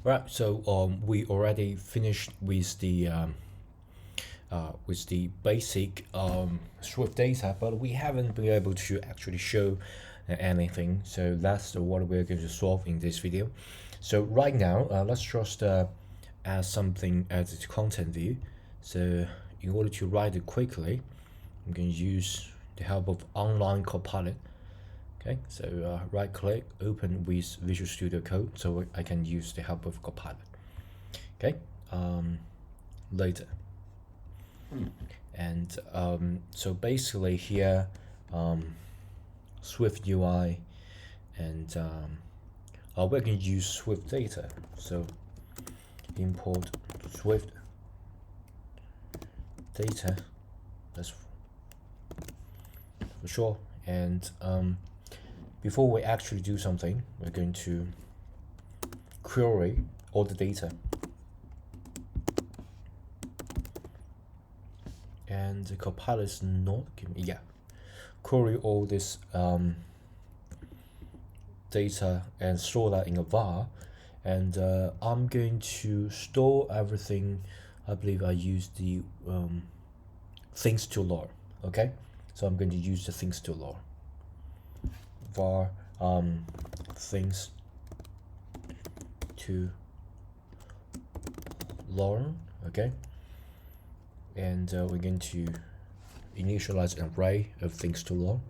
Right, so we already finished with the basic Swift data, but we haven't been able to actually show anything. So that's what we're going to solve in this video. So right now, let's just add something as its content view. So in order to write it quickly, I'm going to use the help of online Copilot. Okay, so right click, open with Visual Studio Code, so I can use the help of Copilot. Okay, later. And so basically here, Swift UI, and we're going to use Swift data. So import Swift data, that's for sure. And before we actually do something, we're going to query all the data. And the Copilot is not giving me, query all this data and store that in a var. And I'm going to store everything. I believe I used the Things2Learn. Okay, so I'm going to use the Things2Learn var things to learn. Okay, and we're going to initialize an array of Things2Learn.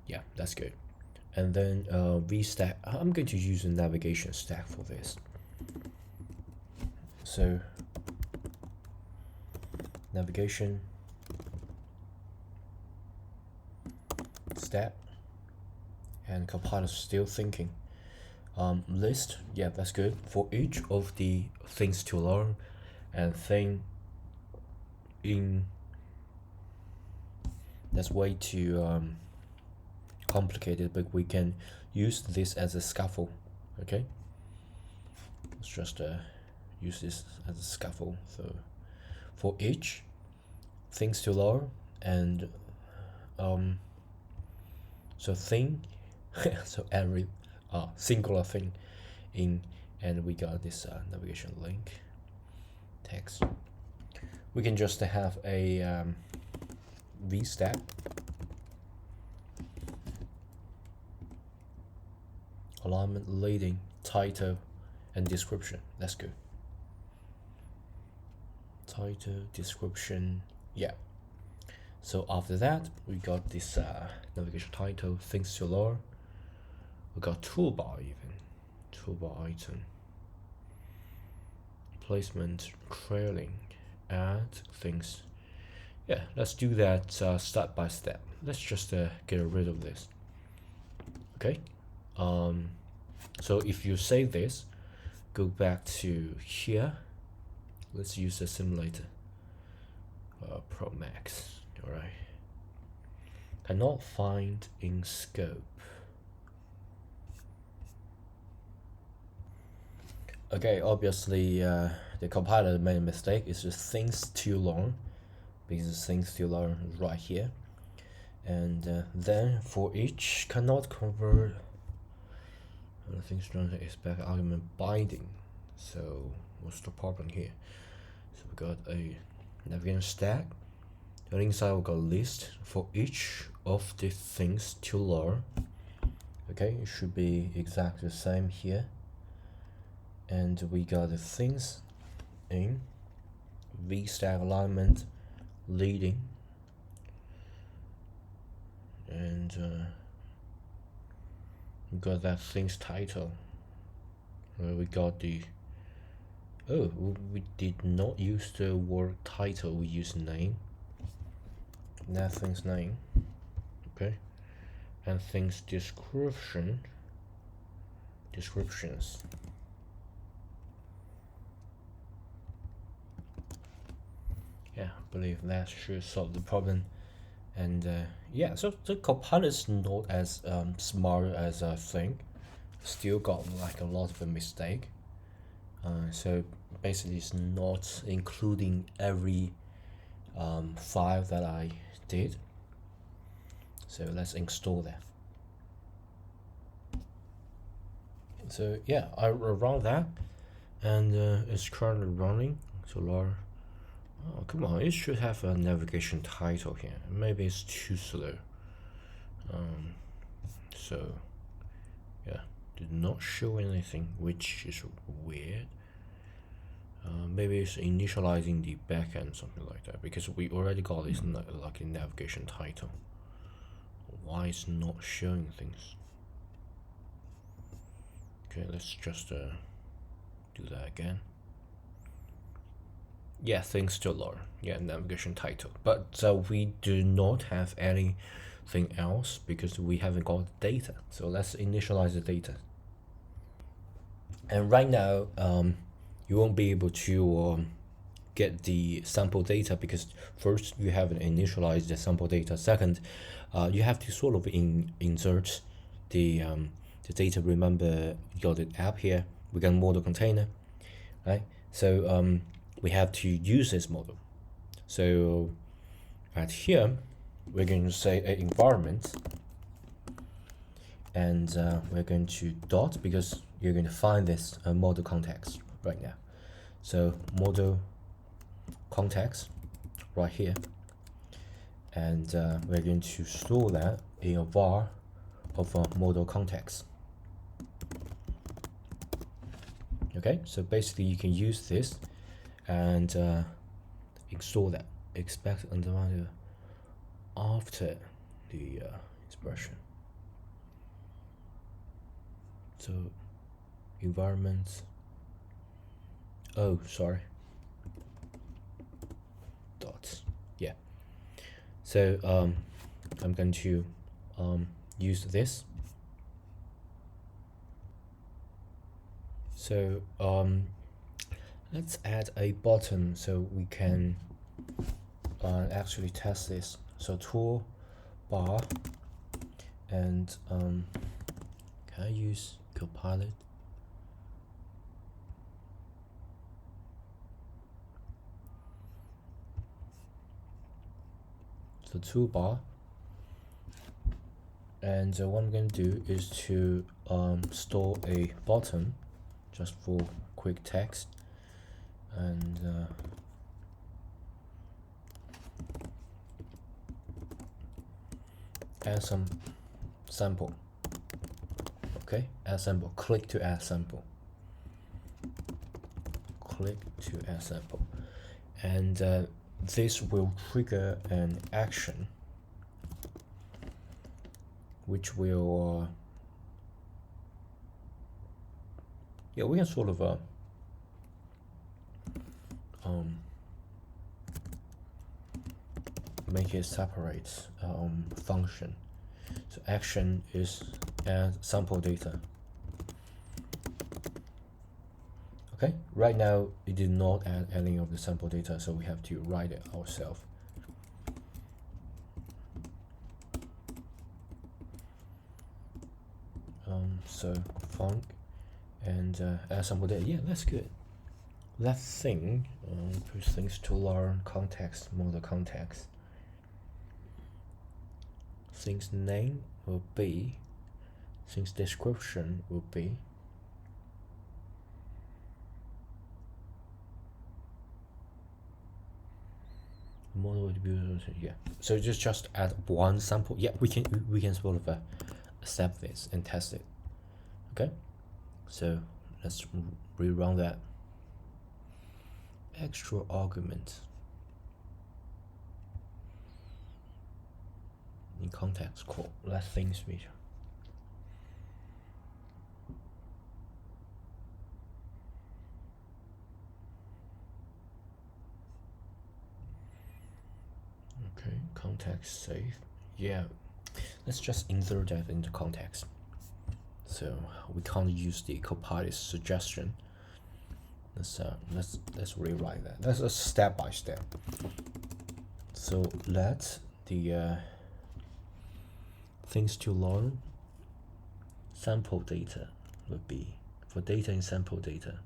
Yeah, that's good. And then vstack, I'm going to use a navigation stack for this. So navigation stack, and Copilot still thinking. List, yeah, that's good. For each of the Things2Learn and thing in, that's way too complicated, but we can use this as a scaffold. Okay, let's just use this as a scaffold. So for each Things2Learn and so thing so every singular thing in, and we got this navigation link text. We can just have a vstack alignment, leading, title, and description. That's good. Title, description, yeah. So after that, we got this navigation title, Things2Learn. We got toolbar, even toolbar item, placement, trailing, add things. Yeah, let's do that step by step. Let's just get rid of this. Okay, so if you save this, go back to here. Let's use the simulator, Pro Max. All right, cannot find in scope. Okay, obviously the compiler made a mistake. It's just Things2Learn, because Things2Learn is right here. And then for each, cannot convert Things2Learn expect argument binding. So what's the problem here? So we got a navigation stack, and inside we got a list for each of the Things2Learn. Okay, it should be exactly the same here. And we got the things in vstack alignment, leading, and we got that things title. We got the, oh, we did not use the word title, we used name. That thing's name. Okay, and things description, descriptions. Yeah, I believe that should solve the problem. And yeah, so the Copilot is not as smart as I think. Still got like a lot of a mistake. So basically, it's not including every file that I did. So let's install that. So yeah, I run that, and it's currently running. So Laura, oh come on, it should have a navigation title here. Maybe it's too slow. So yeah, did not show anything, which is weird. Maybe it's initializing the backend, something like that, because we already got this like a navigation title. Why it's not showing things? Okay, let's just do that again. Yeah, Things2Learn. Yeah, navigation title. But we do not have anything else because we haven't got data. So let's initialize the data. And right now, you won't be able to get the sample data because first you haven't initialized the sample data. Second, you have to sort of insert the data. Remember, you got the app here. We got model container, right? So we have to use this model. So right here, we're going to say a environment, and we're going to dot because you're going to find this model context right now. So model context right here, and we're going to store that in a var of a model context. Okay, so basically you can use this and install that. Expect until after the expression. So environment. Oh, sorry. Dots. Yeah. So I'm going to use this. So let's add a button so we can actually test this. So tool bar, and can I use Copilot? So toolbar, and what I'm going to do is to store a button just for quick text, and add some sample. Okay, add sample. Click to add sample. Click to add sample, and this will trigger an action which will yeah, we can sort of make it separate function. So action is add sample data. Okay, right now it did not add any of the sample data, so we have to write it ourselves. So func and add sample data. Yeah, that's good. That thing, put Things2Learn context, model context. Things name will be, things description will be model distribution. Yeah, so just add one sample. Yeah, we can sort of accept this and test it. Okay, so let's rerun that. Extra argument in context call. Let things feature. Okay, context save. Yeah, let's just insert that into context. So we can't use the Copilot suggestion. Let's rewrite that. That's a step by step. So let the Things2Learn sample data would be for data in sample data.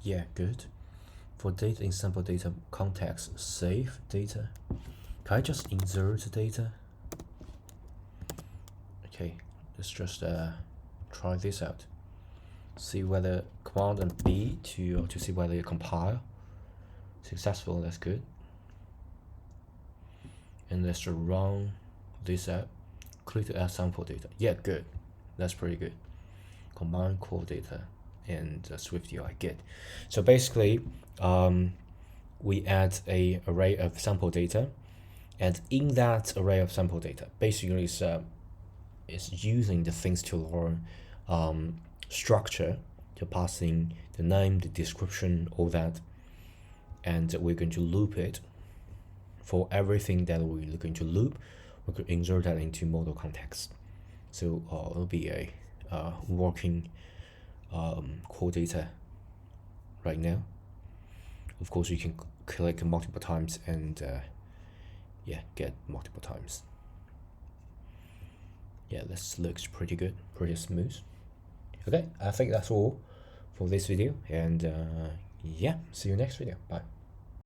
Yeah, good. For data in sample data context, save data. Can I just insert data? Okay, let's just try this out. See whether Command and B to see whether it compile successful. That's good. And let's run this app. Click to add sample data. Yeah, good. That's pretty good. Combine core data and Swift UI. Good. So basically, we add a array of sample data, and in that array of sample data, basically it's using the Things2Learn structure to pass in the name, the description, all that, and we're going to loop it. For everything that we're going to loop, we could insert that into model context. So it'll be a working core data right now. Of course, you can click multiple times and yeah, get multiple times. Yeah, this looks pretty good, pretty smooth. Okay, I think that's all for this video, and yeah, see you next video. Bye.